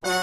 Allez,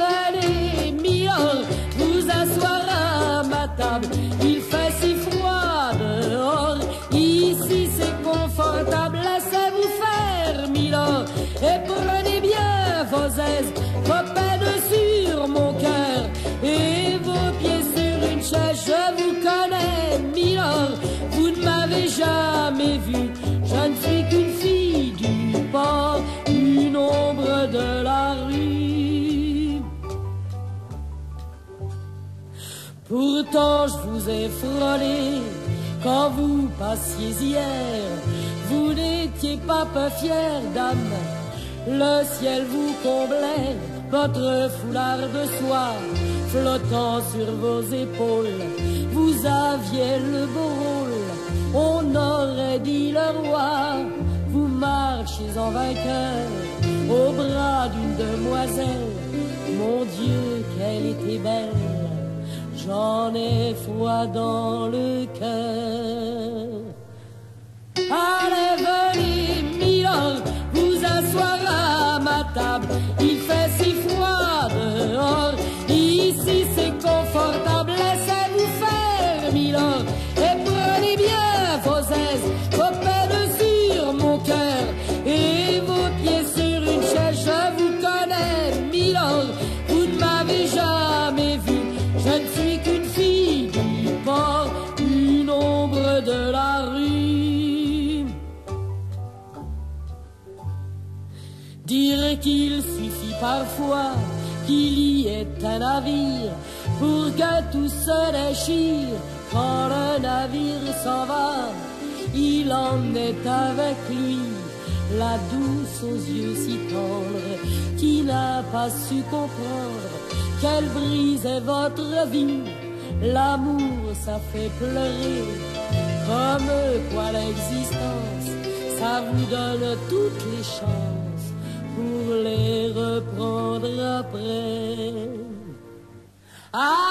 venez, Milord, vous asseoir à ma table. Il fait si froid dehors, ici c'est confortable. Laissez-vous faire, Milord, et prenez bien vos aises, vos peines sur mon cœur et vos pieds sur une chaise. Je vous connais, Milord, vous ne m'avez jamais vu. Je ne suis qu'une fille du port, une ombre de la rue. Pourtant je vous ai frôlé quand vous passiez hier. Vous n'étiez pas peu fière, dame, le ciel vous comblait. Votre foulard de soie flottant sur vos épaules, vous aviez le beau rôle, on aurait dit le roi. Vous marchiez en vainqueur au bras d'une demoiselle. Mon Dieu, qu'elle était belle, j'en ai froid dans le cœur. Allez, venez, Milord, vous asseoir à ma table. Il fait si froid dehors, ici c'est confortable. Laissez-vous faire, Milord, et prenez bien vos aises, vos peines sur mon cœur et vos pieds sur une chaise. Je vous connais, Milord, vous ne m'avez jamais vu. Je ne suis qu'une fille du port, une ombre de la rue. Dire qu'il suffit parfois qu'il y ait un navire pour que tout se déchire. Quand le navire s'en va, il emmenait avec lui la douce aux yeux si tendres, qui n'a pas su comprendre qu'elle brisait votre vie. L'amour, ça fait pleurer, comme quoi l'existence, ça vous donne toutes les chances pour les reprendre après. Ah!